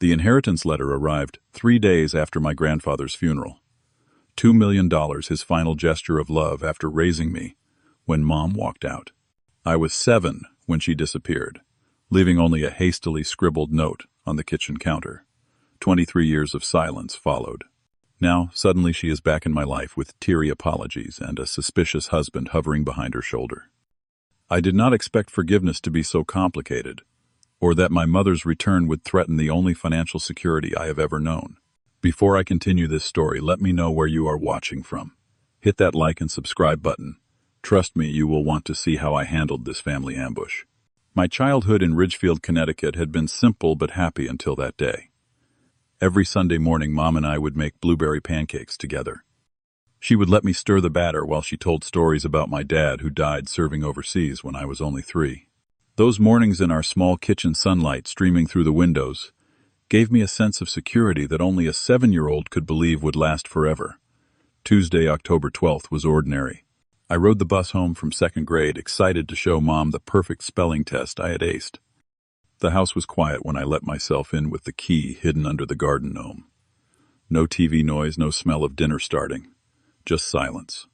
The inheritance letter arrived 3 days after my grandfather's funeral. $2 million, his final gesture of love after raising me, when Mom walked out. I was 7 when she disappeared, leaving only a hastily scribbled note on the kitchen counter. 23 years of silence followed. Now, suddenly she is back in my life with teary apologies and a suspicious husband hovering behind her shoulder. I did not expect forgiveness to be so complicated, or that my mother's return would threaten the only financial security I have ever known. Before I continue this story, let me know where you are watching from. Hit that like and subscribe button. Trust me, you will want to see how I handled this family ambush. My childhood in Ridgefield, Connecticut had been simple but happy until that day. Every Sunday morning, Mom and I would make blueberry pancakes together. She would let me stir the batter while she told stories about my dad who died serving overseas when I was only 3. Those mornings in our small kitchen, sunlight streaming through the windows, gave me a sense of security that only a 7-year-old could believe would last forever. Tuesday, October 12th was ordinary. I rode the bus home from 2nd grade, excited to show Mom the perfect spelling test I had aced. The house was quiet when I let myself in with the key hidden under the garden gnome. No TV noise, no smell of dinner starting. Just silence.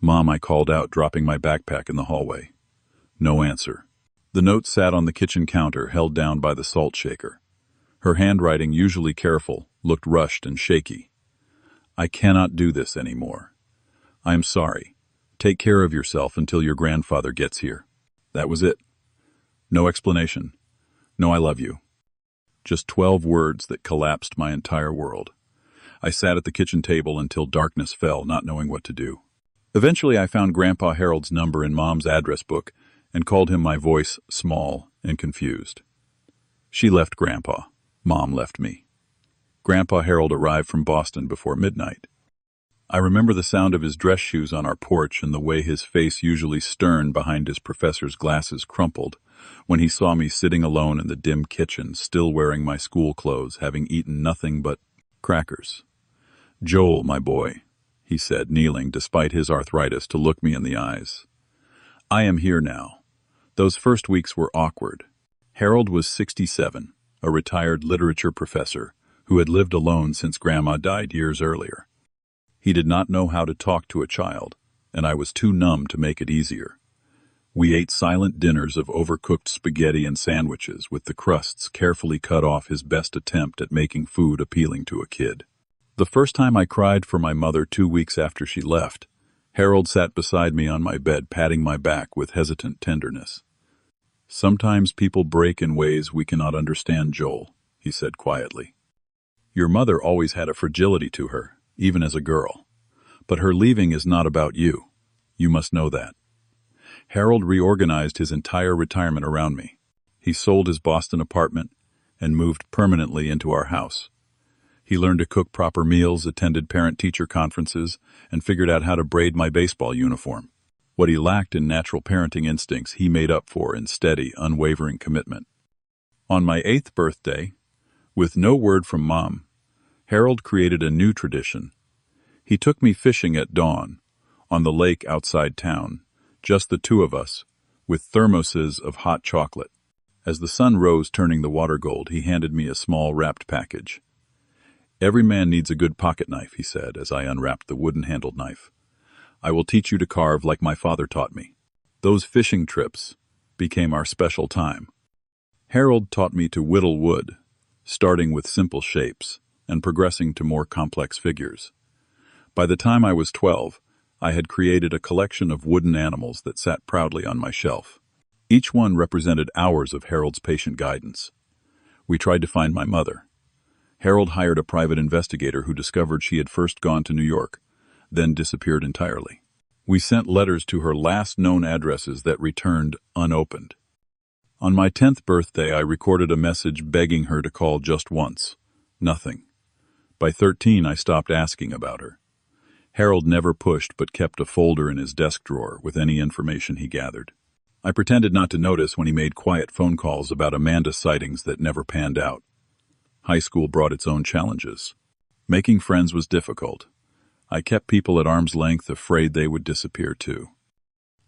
"Mom," I called out, dropping my backpack in the hallway. No answer. The note sat on the kitchen counter, held down by the salt shaker. Her handwriting, usually careful, looked rushed and shaky. "I cannot do this anymore. I am sorry. Take care of yourself until your grandfather gets here." That was it. No explanation. No "I love you." Just 12 words that collapsed my entire world. I sat at the kitchen table until darkness fell, not knowing what to do. Eventually I found Grandpa Harold's number in Mom's address book and called him, my voice small and confused. She left Grandpa. Mom left me. Grandpa Harold arrived from Boston before midnight. I remember the sound of his dress shoes on our porch and the way his face, usually stern behind his professor's glasses, crumpled when he saw me sitting alone in the dim kitchen, still wearing my school clothes, having eaten nothing but crackers. "Joel, my boy," he said, kneeling despite his arthritis to look me in the eyes. "I am here now." Those first weeks were awkward. Harold was 67, a retired literature professor who had lived alone since Grandma died years earlier. He did not know how to talk to a child, and I was too numb to make it easier. We ate silent dinners of overcooked spaghetti and sandwiches, with the crusts carefully cut off, his best attempt at making food appealing to a kid. The first time I cried for my mother 2 weeks after she left, Harold sat beside me on my bed, patting my back with hesitant tenderness. "Sometimes people break in ways we cannot understand, Joel," he said quietly. "Your mother always had a fragility to her, even as a girl. But her leaving is not about you. You must know that." Harold reorganized his entire retirement around me. He sold his Boston apartment and moved permanently into our house. He learned to cook proper meals, attended parent-teacher conferences, and figured out how to braid my baseball uniform. What he lacked in natural parenting instincts, he made up for in steady, unwavering commitment. On my 8th birthday, with no word from Mom, Harold created a new tradition. He took me fishing at dawn, on the lake outside town, just the two of us, with thermoses of hot chocolate. As the sun rose, turning the water gold, he handed me a small wrapped package. "Every man needs a good pocket knife," he said as I unwrapped the wooden-handled knife. "I will teach you to carve like my father taught me." Those fishing trips became our special time. Harold taught me to whittle wood, starting with simple shapes and progressing to more complex figures. By the time I was 12, I had created a collection of wooden animals that sat proudly on my shelf. Each one represented hours of Harold's patient guidance. We tried to find my mother. Harold hired a private investigator who discovered she had first gone to New York, then disappeared entirely. We sent letters to her last known addresses that returned unopened. On my 10th birthday, I recorded a message begging her to call just once. Nothing. By 13, I stopped asking about her. Harold never pushed but kept a folder in his desk drawer with any information he gathered. I pretended not to notice when he made quiet phone calls about Amanda sightings that never panned out. High school brought its own challenges. Making friends was difficult. I kept people at arm's length, afraid they would disappear too.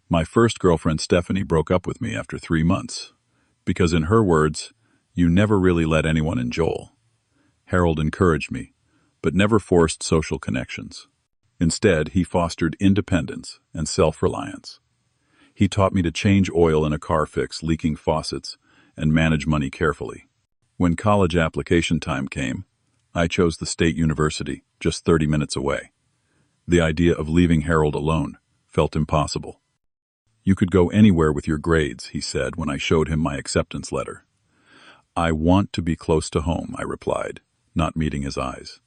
My first girlfriend, Stephanie, broke up with me after 3 months, because in her words, "You never really let anyone in, Joel." Harold encouraged me, but never forced social connections. Instead, he fostered independence and self-reliance. He taught me to change oil in a car, fix leaking faucets, and manage money carefully. When college application time came, I chose the state university, just 30 minutes away. The idea of leaving Harold alone felt impossible. "You could go anywhere with your grades," he said when I showed him my acceptance letter. "I want to be close to home," I replied, not meeting his eyes.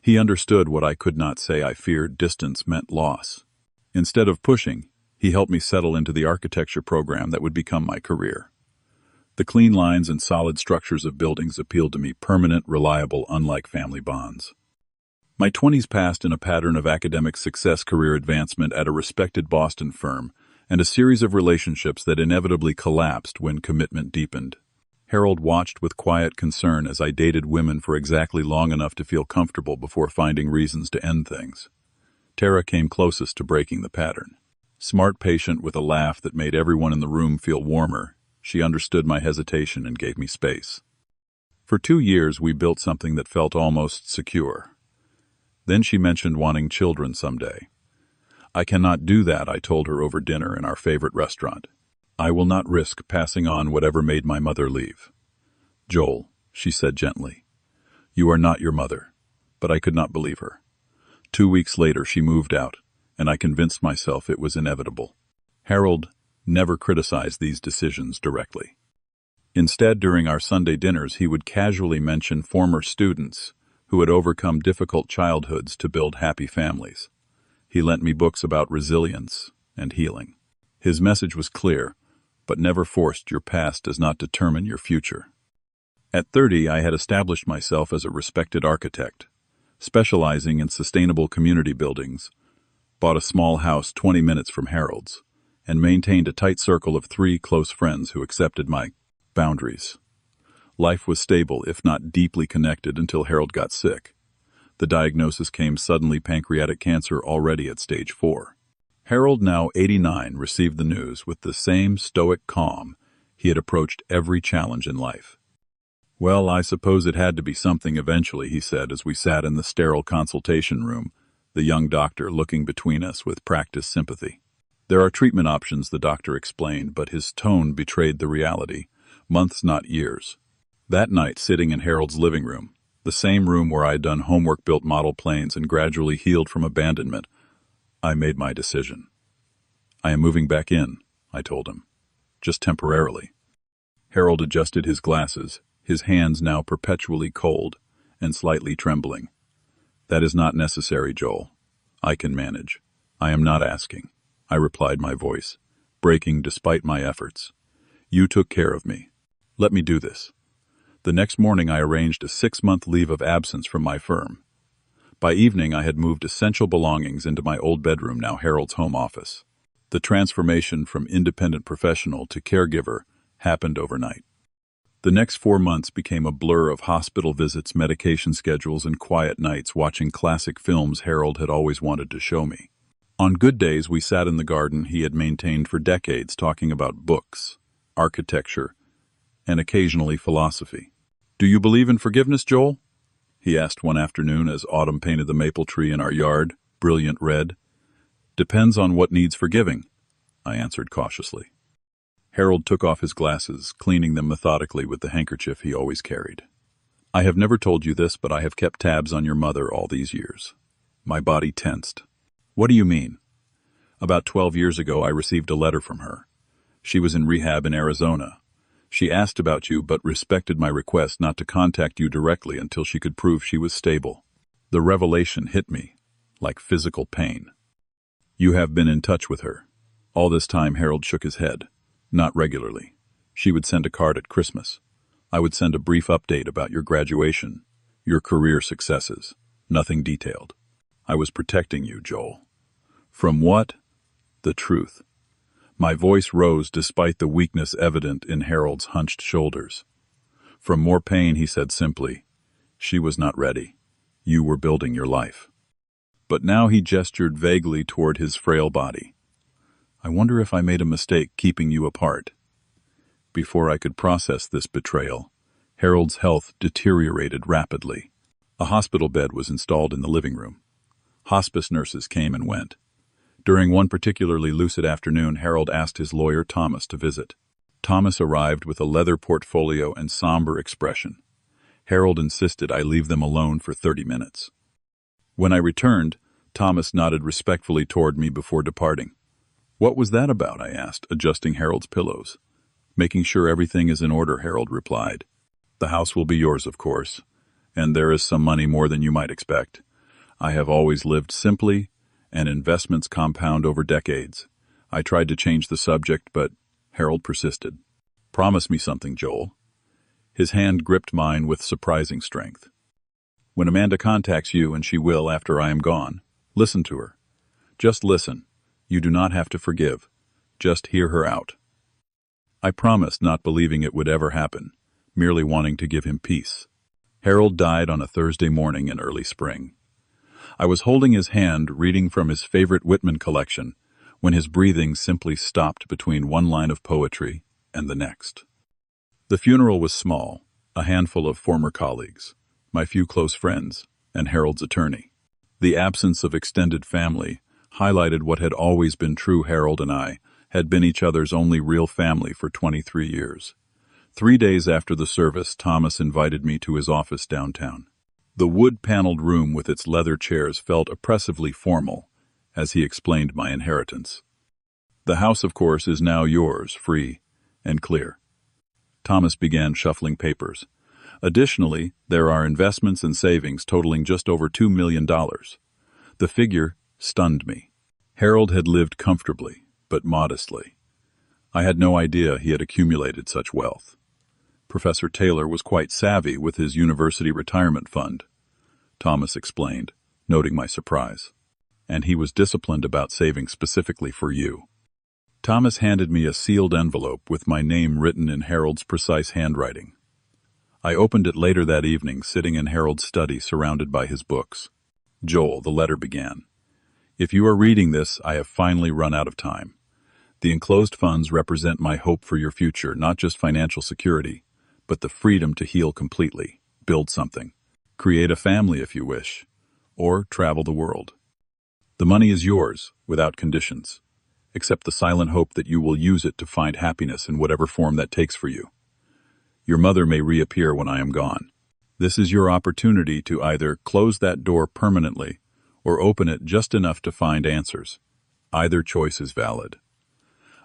He understood what I could not say. I feared distance meant loss. Instead of pushing, he helped me settle into the architecture program that would become my career. The clean lines and solid structures of buildings appealed to me, permanent, reliable, unlike family bonds. My 20s passed in a pattern of academic success, career advancement at a respected Boston firm, and a series of relationships that inevitably collapsed when commitment deepened. Harold watched with quiet concern as I dated women for exactly long enough to feel comfortable before finding reasons to end things. Tara came closest to breaking the pattern. Smart, patient, with a laugh that made everyone in the room feel warmer, she understood my hesitation and gave me space. For 2 years, we built something that felt almost secure. Then she mentioned wanting children someday. "I cannot do that," I told her over dinner in our favorite restaurant. "I will not risk passing on whatever made my mother leave." "Joel," she said gently, "you are not your mother." But I could not believe her. 2 weeks later, she moved out, and I convinced myself it was inevitable. Harold never criticized these decisions directly. Instead, during our Sunday dinners, he would casually mention former students who had overcome difficult childhoods to build happy families. He lent me books about resilience and healing. His message was clear, but never forced. Your past does not determine your future. At 30, I had established myself as a respected architect, specializing in sustainable community buildings, bought a small house 20 minutes from Harold's, and maintained a tight circle of 3 close friends who accepted my boundaries. Life was stable, if not deeply connected, until Harold got sick. The diagnosis came suddenly: pancreatic cancer, already at stage 4. Harold, now 89, received the news with the same stoic calm he had approached every challenge in life. "Well, I suppose it had to be something eventually," he said as we sat in the sterile consultation room, the young doctor looking between us with practiced sympathy. "There are treatment options," the doctor explained, but his tone betrayed the reality. Months, not years. That night, sitting in Harold's living room, the same room where I had done homework, built model planes, and gradually healed from abandonment, I made my decision. "I am moving back in," I told him. "Just temporarily." Harold adjusted his glasses, his hands now perpetually cold and slightly trembling. "That is not necessary, Joel. I can manage. I am not asking," I replied, my voice breaking despite my efforts. "You took care of me. Let me do this." The next morning, I arranged a 6-month leave of absence from my firm. By evening, I had moved essential belongings into my old bedroom, now Harold's home office. The transformation from independent professional to caregiver happened overnight. The next 4 months became a blur of hospital visits, medication schedules, and quiet nights watching classic films Harold had always wanted to show me. On good days, we sat in the garden he had maintained for decades, talking about books, architecture, and occasionally philosophy. "Do you believe in forgiveness, Joel?" he asked one afternoon as autumn painted the maple tree in our yard brilliant red. "Depends on what needs forgiving," I answered cautiously. Harold took off his glasses, cleaning them methodically with the handkerchief he always carried. "I have never told you this, but I have kept tabs on your mother all these years." My body tensed. "What do you mean?" "About 12 years ago, I received a letter from her. She was in rehab in Arizona. She asked about you, but respected my request not to contact you directly until she could prove she was stable." The revelation hit me like physical pain. "You have been in touch with her?" All this time, Harold shook his head. "Not regularly. She would send a card at Christmas. I would send a brief update about your graduation, your career successes. Nothing detailed. I was protecting you, Joel." "From what?" "The truth." My voice rose despite the weakness evident in Harold's hunched shoulders. "From more pain," he said simply. "She was not ready. You were building your life." But now he gestured vaguely toward his frail body. "I wonder if I made a mistake keeping you apart." Before I could process this betrayal, Harold's health deteriorated rapidly. A hospital bed was installed in the living room. Hospice nurses came and went. During one particularly lucid afternoon, Harold asked his lawyer Thomas to visit. Thomas arrived with a leather portfolio and somber expression. Harold insisted I leave them alone for 30 minutes. When I returned, Thomas nodded respectfully toward me before departing. "What was that about?" I asked, adjusting Harold's pillows. "Making sure everything is in order," Harold replied. "The house will be yours, of course, and there is some money more than you might expect. I have always lived simply, and investments compound over decades." I tried to change the subject, but Harold persisted. "Promise me something, Joel." His hand gripped mine with surprising strength. "When Amanda contacts you, and she will after I am gone, listen to her. Just listen. You do not have to forgive. Just hear her out." I promised, not believing it would ever happen, merely wanting to give him peace. Harold died on a Thursday morning in early spring. I was holding his hand, reading from his favorite Whitman collection, when his breathing simply stopped between one line of poetry and the next. The funeral was small, a handful of former colleagues, my few close friends, and Harold's attorney. The absence of extended family highlighted what had always been true. Harold and I had been each other's only real family for 23 years. 3 days after the service, Thomas invited me to his office downtown. The wood-paneled room with its leather chairs felt oppressively formal, as he explained my inheritance. "The house, of course, is now yours, free and clear." Thomas began shuffling papers. "Additionally, there are investments and savings totaling just over $2 million. The figure stunned me. Harold had lived comfortably, but modestly. I had no idea he had accumulated such wealth. Professor Taylor was quite savvy with his university retirement fund," Thomas explained, noting my surprise. "And he was disciplined about saving specifically for you." Thomas handed me a sealed envelope with my name written in Harold's precise handwriting. I opened it later that evening, sitting in Harold's study surrounded by his books. "Joel," the letter began. "If you are reading this, I have finally run out of time. The enclosed funds represent my hope for your future, not just financial security, but the freedom to heal completely, build something, create a family if you wish, or travel the world. The money is yours, without conditions, except the silent hope that you will use it to find happiness in whatever form that takes for you. Your mother may reappear when I am gone. This is your opportunity to either close that door permanently or open it just enough to find answers. Either choice is valid.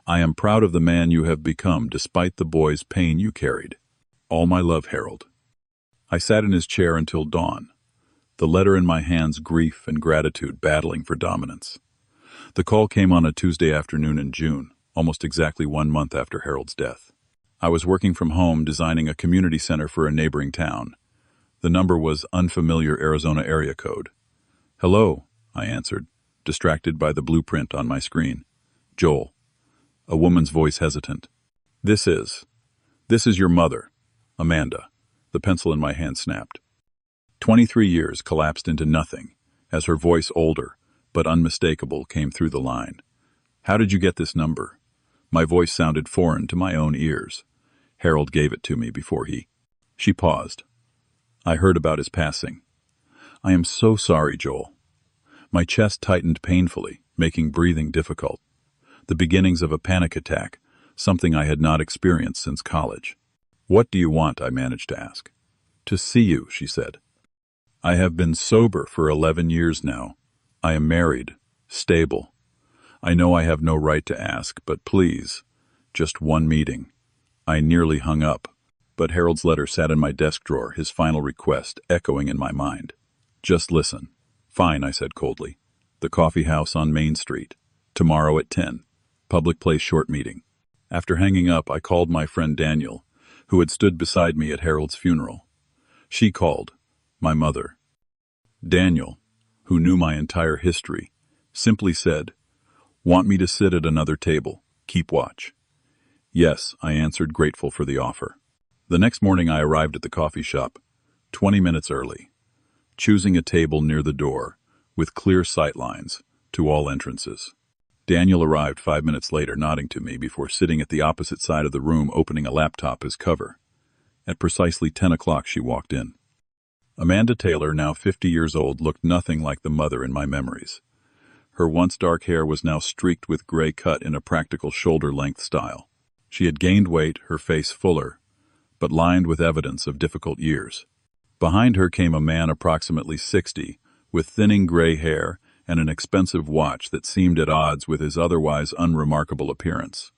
I am proud of the man you have become despite the boy's pain you carried. All my love, Harold." I sat in his chair until dawn, the letter in my hands, grief and gratitude battling for dominance. The call came on a Tuesday afternoon in June, almost exactly 1 month after Harold's death. I was working from home designing a community center for a neighboring town. The number was unfamiliar Arizona area code. "Hello," I answered, distracted by the blueprint on my screen. "Joel." A woman's voice hesitant. This is your mother, Amanda." The pencil in my hand snapped. 23 years collapsed into nothing as her voice, older but unmistakable, came through the line. "How did you get this number?" My voice sounded foreign to my own ears. Harold gave it to me before he... She paused. "I heard about his passing." "I am so sorry, Joel." My chest tightened painfully, making breathing difficult. The beginnings of a panic attack, something I had not experienced since college. "What do you want?" I managed to ask. "To see you," she said. "I have been sober for 11 years now. I am married, stable. I know I have no right to ask, but please, just one meeting." I nearly hung up, but Harold's letter sat in my desk drawer, his final request echoing in my mind. "Just listen." "Fine," I said coldly. "The coffee house on Main Street. Tomorrow at 10. Public place, short meeting." After hanging up, I called my friend Daniel, who had stood beside me at Harold's funeral. She called, my mother. Daniel, who knew my entire history, simply said, "Want me to sit at another table? Keep watch." "Yes," I answered, grateful for the offer. The next morning I arrived at the coffee shop, 20 minutes early, choosing a table near the door, with clear sight lines to all entrances. Daniel arrived 5 minutes later, nodding to me before sitting at the opposite side of the room, opening a laptop as cover. At precisely 10 o'clock she walked in. Amanda Taylor, now 50 years old, looked nothing like the mother in my memories. Her once dark hair was now streaked with gray, cut in a practical shoulder-length style. She had gained weight, her face fuller, but lined with evidence of difficult years. Behind her came a man approximately 60, with thinning gray hair and an expensive watch that seemed at odds with his otherwise unremarkable appearance.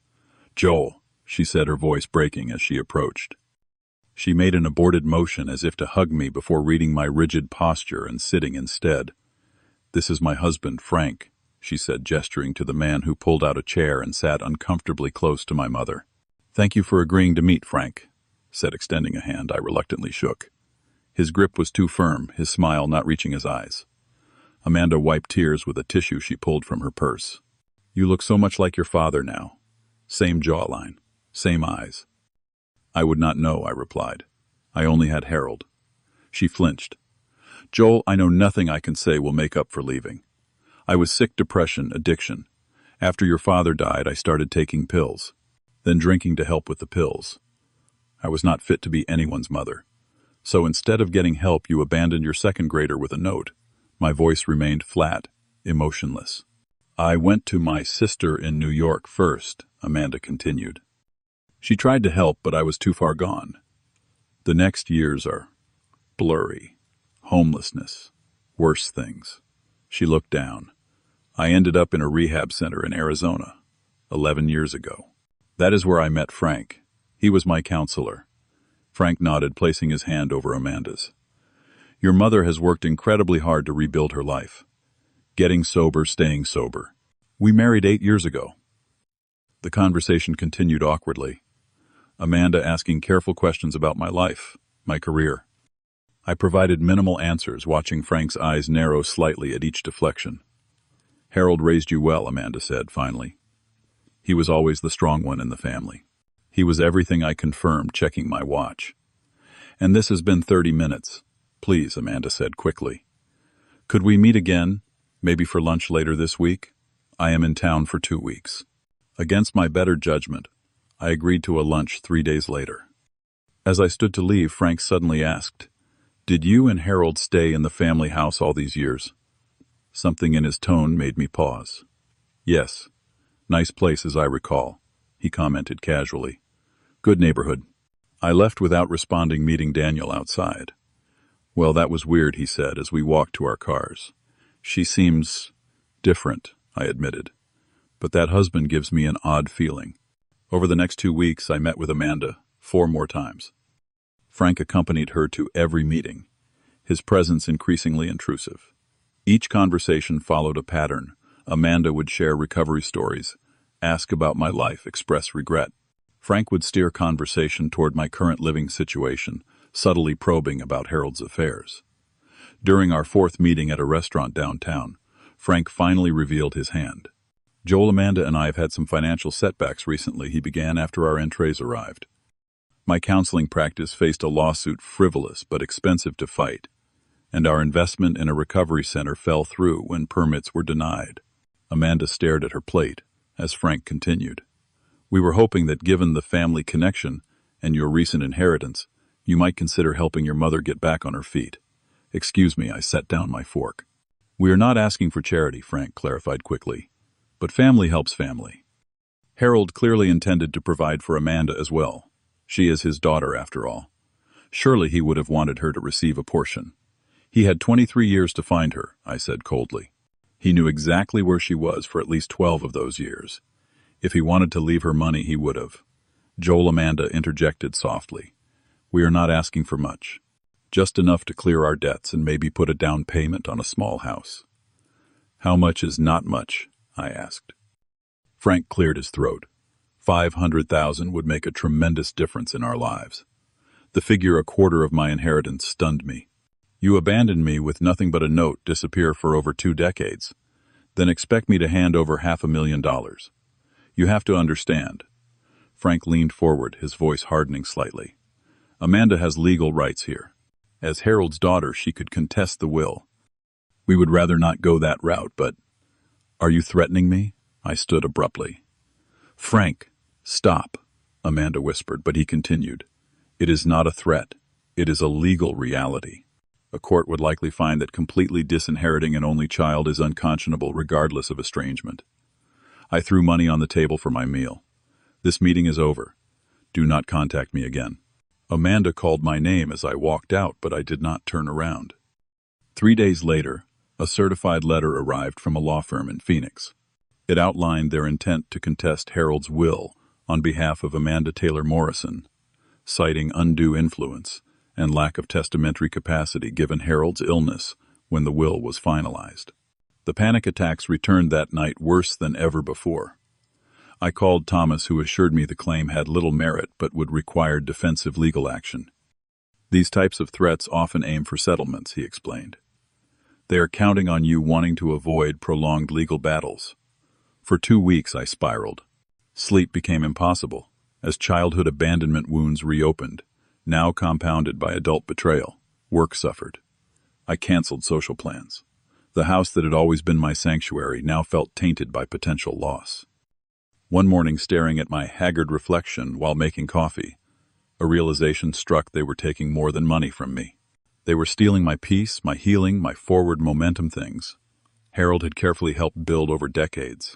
"Joel," she said, her voice breaking as she approached. She made an aborted motion as if to hug me before reading my rigid posture and sitting instead. "This is my husband, Frank," she said, gesturing to the man who pulled out a chair and sat uncomfortably close to my mother. "Thank you for agreeing to meet, Frank," said, extending a hand I reluctantly shook. His grip was too firm, his smile not reaching his eyes. Amanda wiped tears with a tissue she pulled from her purse. "You look so much like your father now. Same jawline, same eyes." "I would not know," I replied. "I only had Harold." She flinched. "Joel, I know nothing I can say will make up for leaving. I was sick, depression, addiction. After your father died, I started taking pills, then drinking to help with the pills. I was not fit to be anyone's mother. So instead of getting help, you abandoned your second grader with a note." My voice remained flat, emotionless. "I went to my sister in New York first," Amanda continued. "She tried to help, but I was too far gone. The next years are blurry. Homelessness. Worse things." She looked down. "I ended up in a rehab center in Arizona, 11 years ago. That is where I met Frank. He was my counselor." Frank nodded, placing his hand over Amanda's. "Your mother has worked incredibly hard to rebuild her life. Getting sober, staying sober. We married 8 years ago." The conversation continued awkwardly. Amanda asking careful questions about my life, my career. I provided minimal answers, watching Frank's eyes narrow slightly at each deflection. "Harold raised you well," Amanda said, finally. "He was always the strong one in the family." "He was everything," I confirmed, checking my watch. "And this has been 30 minutes. Please," Amanda said quickly. "Could we meet again, maybe for lunch later this week? I am in town for 2 weeks." Against my better judgment, I agreed to a lunch 3 days later. As I stood to leave, Frank suddenly asked, "Did you and Harold stay in the family house all these years?" Something in his tone made me pause. "Yes. Nice place, as I recall," he commented casually. "Good neighborhood." I left without responding, meeting Daniel outside. "Well, that was weird," he said as we walked to our cars. "She seems different," I admitted. "But that husband gives me an odd feeling." Over the next 2 weeks, I met with Amanda 4 more times. Frank accompanied her to every meeting, his presence increasingly intrusive. Each conversation followed a pattern. Amanda would share recovery stories, ask about my life, express regret. Frank would steer conversation toward my current living situation, subtly probing about Harold's affairs. During our 4th meeting at a restaurant downtown, Frank finally revealed his hand. "Joel, Amanda and I have had some financial setbacks recently," he began after our entrees arrived. "My counseling practice faced a lawsuit, frivolous but expensive to fight, and our investment in a recovery center fell through when permits were denied." Amanda stared at her plate as Frank continued. "We were hoping that given the family connection and your recent inheritance, you might consider helping your mother get back on her feet." "Excuse me," I set down my fork. "We are not asking for charity," Frank clarified quickly. "But family helps family." Harold clearly intended to provide for Amanda as well. She is his daughter, after all. Surely he would have wanted her to receive a portion. "He had 23 years to find her," I said coldly. "He knew exactly where she was for at least 12 of those years. If he wanted to leave her money, he would have." Joel, Amanda interjected softly. "We are not asking for much. Just enough to clear our debts and maybe put a down payment on a small house." "How much is not much?" I asked. Frank cleared his throat. 500,000 would make a tremendous difference in our lives. The figure, a quarter of my inheritance, stunned me. "You abandoned me with nothing but a note, disappear for over 2 decades, then expect me to hand over $500,000. You have to understand." Frank leaned forward, his voice hardening slightly. "Amanda has legal rights here. As Harold's daughter, she could contest the will. We would rather not go that route, but—" "Are you threatening me?" I stood abruptly. "Frank, stop," Amanda whispered, but he continued. It is not a threat. It is a legal reality. A court would likely find that completely disinheriting an only child is unconscionable regardless of estrangement. I threw money on the table for my meal. This meeting is over. Do not contact me again. Amanda called my name as I walked out, but I did not turn around. 3 days later, a certified letter arrived from a law firm in Phoenix. It outlined their intent to contest Harold's will on behalf of Amanda Taylor Morrison, citing undue influence and lack of testamentary capacity given Harold's illness when the will was finalized. The panic attacks returned that night worse than ever before. I called Thomas, who assured me the claim had little merit but would require defensive legal action. These types of threats often aim for settlements, he explained. They are counting on you wanting to avoid prolonged legal battles. For 2 weeks I spiraled. Sleep became impossible, as childhood abandonment wounds reopened, now compounded by adult betrayal. Work suffered. I canceled social plans. The house that had always been my sanctuary now felt tainted by potential loss. One morning, staring at my haggard reflection while making coffee, a realization struck: they were taking more than money from me. They were stealing my peace, my healing, my forward momentum, things Harold had carefully helped build over decades.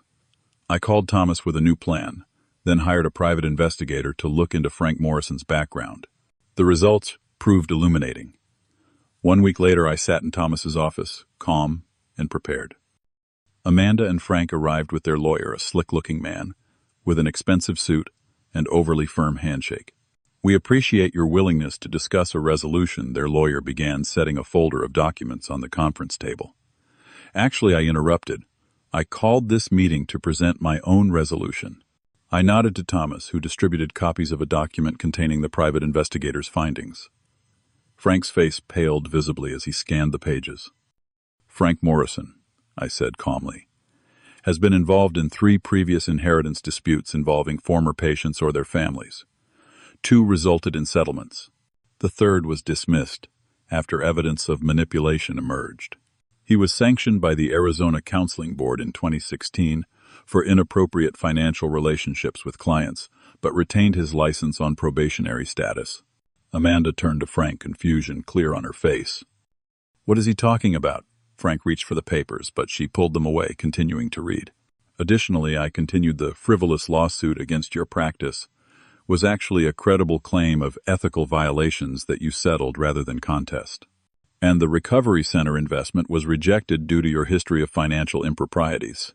I called Thomas with a new plan, then hired a private investigator to look into Frank Morrison's background. The results proved illuminating. 1 week later, I sat in Thomas's office, calm and prepared. Amanda and Frank arrived with their lawyer, a slick-looking man, with an expensive suit and overly firm handshake. "We appreciate your willingness to discuss a resolution," their lawyer began, setting a folder of documents on the conference table. "Actually," I interrupted, "I called this meeting to present my own resolution." I nodded to Thomas, who distributed copies of a document containing the private investigator's findings. Frank's face paled visibly as he scanned the pages. "Frank Morrison," I said calmly, "has been involved in 3 previous inheritance disputes involving former patients or their families. 2 resulted in settlements. The 3rd was dismissed after evidence of manipulation emerged. He was sanctioned by the Arizona Counseling Board in 2016 for inappropriate financial relationships with clients, but retained his license on probationary status." Amanda turned to Frank, confusion clear on her face. "What is he talking about?" Frank reached for the papers, but she pulled them away, continuing to read. "Additionally," I continued, "the frivolous lawsuit against your practice was actually a credible claim of ethical violations that you settled rather than contest. And the Recovery Center investment was rejected due to your history of financial improprieties.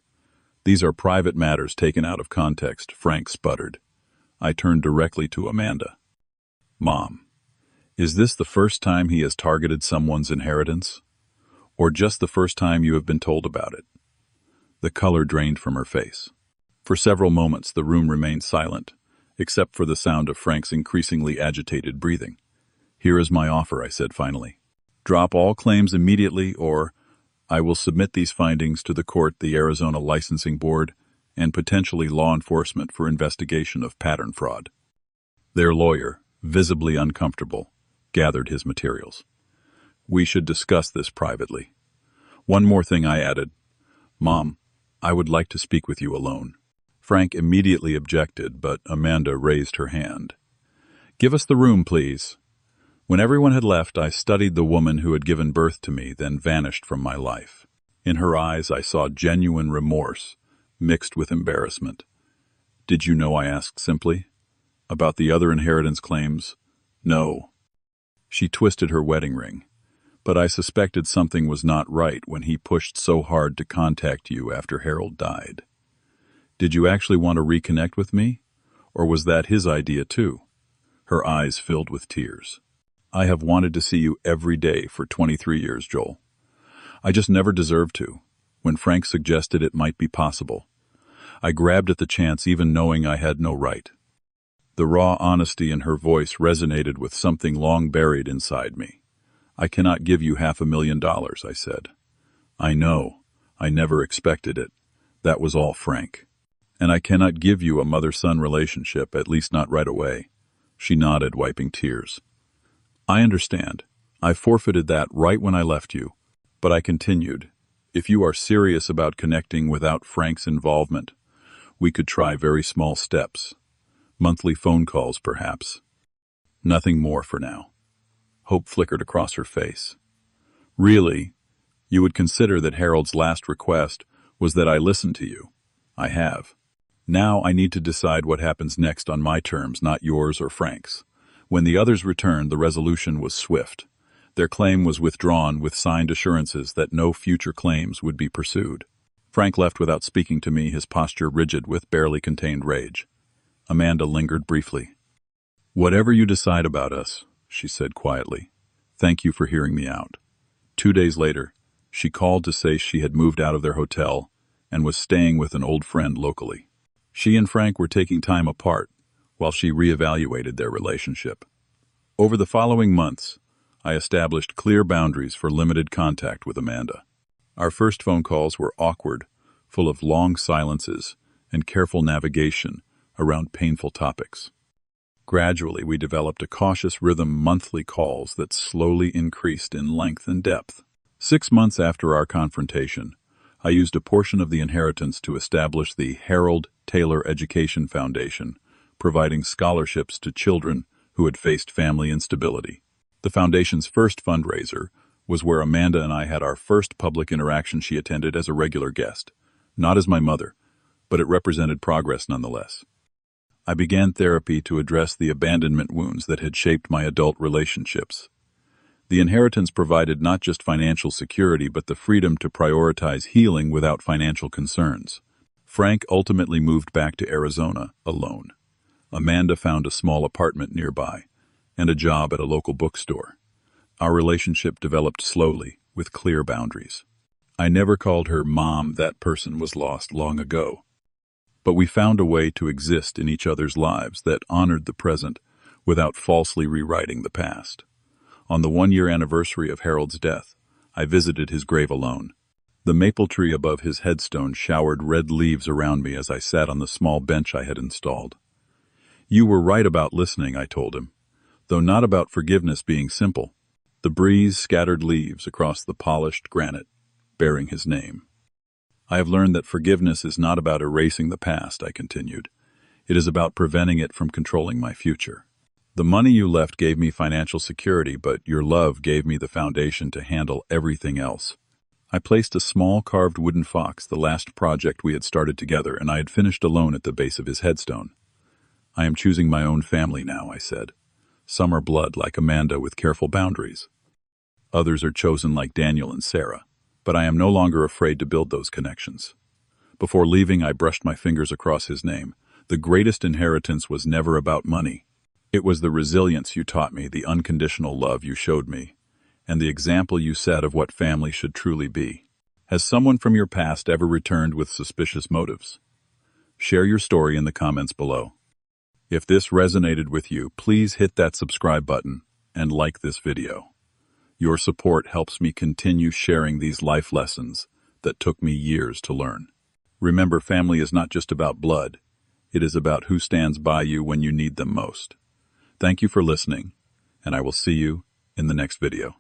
These are private matters taken out of context," Frank sputtered. I turned directly to Amanda. "Mom, is this the first time he has targeted someone's inheritance? Or just the first time you have been told about it?" The color drained from her face. For several moments the room remained silent, except for the sound of Frank's increasingly agitated breathing. "Here is my offer," I said finally. "Drop all claims immediately, or I will submit these findings to the court, the Arizona Licensing Board, and potentially law enforcement for investigation of pattern fraud." Their lawyer, visibly uncomfortable, gathered his materials. "We should discuss this privately. One more thing," I added. "Mom, I would like to speak with you alone." Frank immediately objected, but Amanda raised her hand. "Give us the room, please." When everyone had left, I studied the woman who had given birth to me, then vanished from my life. In her eyes I saw genuine remorse, mixed with embarrassment. "Did you know?" I asked simply. "About the other inheritance claims?" "No." She twisted her wedding ring. "But I suspected something was not right when he pushed so hard to contact you after Harold died. Did you actually want to reconnect with me? Or was that his idea too?" Her eyes filled with tears. "I have wanted to see you every day for 23 years, Joel. I just never deserved to. When Frank suggested it might be possible, I grabbed at the chance even knowing I had no right." The raw honesty in her voice resonated with something long buried inside me. "I cannot give you $500,000, I said. "I know. I never expected it. That was all Frank. And I cannot give you a mother-son relationship, at least not right away." She nodded, wiping tears. "I understand. I forfeited that right when I left you." But I continued, "If you are serious about connecting without Frank's involvement, we could try very small steps. Monthly phone calls, perhaps." Nothing more for now. Hope flickered across her face. Really? You would consider that Harold's last request was that I listen to you. I have. Now I need to decide what happens next on my terms, not yours or Frank's. When the others returned, the resolution was swift. Their claim was withdrawn with signed assurances that no future claims would be pursued. Frank left without speaking to me, his posture rigid with barely contained rage. Amanda lingered briefly. "Whatever you decide about us," she said quietly, "thank you for hearing me out." 2 days later, she called to say she had moved out of their hotel and was staying with an old friend locally. She and Frank were taking time apart while she reevaluated their relationship. Over the following months, I established clear boundaries for limited contact with Amanda. Our first phone calls were awkward, full of long silences and careful navigation around painful topics. Gradually, we developed a cautious rhythm, monthly calls that slowly increased in length and depth. 6 months after our confrontation, I used a portion of the inheritance to establish the Harold Taylor Education Foundation, providing scholarships to children who had faced family instability. The foundation's first fundraiser was where Amanda and I had our first public interaction. She attended as a regular guest, not as my mother, but it represented progress nonetheless. I began therapy to address the abandonment wounds that had shaped my adult relationships. The inheritance provided not just financial security, but the freedom to prioritize healing without financial concerns. Frank ultimately moved back to Arizona alone. Amanda found a small apartment nearby and a job at a local bookstore. Our relationship developed slowly, with clear boundaries. I never called her Mom. That person was lost long ago. But we found a way to exist in each other's lives that honored the present without falsely rewriting the past. On the 1-year anniversary of Harold's death, I visited his grave alone. The maple tree above his headstone showered red leaves around me as I sat on the small bench I had installed. "You were right about listening," I told him, though not about forgiveness being simple. The breeze scattered leaves across the polished granite, bearing his name. "I have learned that forgiveness is not about erasing the past," I continued. "It is about preventing it from controlling my future. The money you left gave me financial security, but your love gave me the foundation to handle everything else." I placed a small carved wooden fox, the last project we had started together, and I had finished alone at the base of his headstone. "I am choosing my own family now," I said. "Some are blood, like Amanda, with careful boundaries. Others are chosen, like Daniel and Sarah. But I am no longer afraid to build those connections." Before leaving, I brushed my fingers across his name. "The greatest inheritance was never about money. It was the resilience you taught me, the unconditional love you showed me, and the example you set of what family should truly be." Has someone from your past ever returned with suspicious motives? Share your story in the comments below. If this resonated with you, please hit that subscribe button and like this video. Your support helps me continue sharing these life lessons that took me years to learn. Remember, family is not just about blood. It is about who stands by you when you need them most. Thank you for listening, and I will see you in the next video.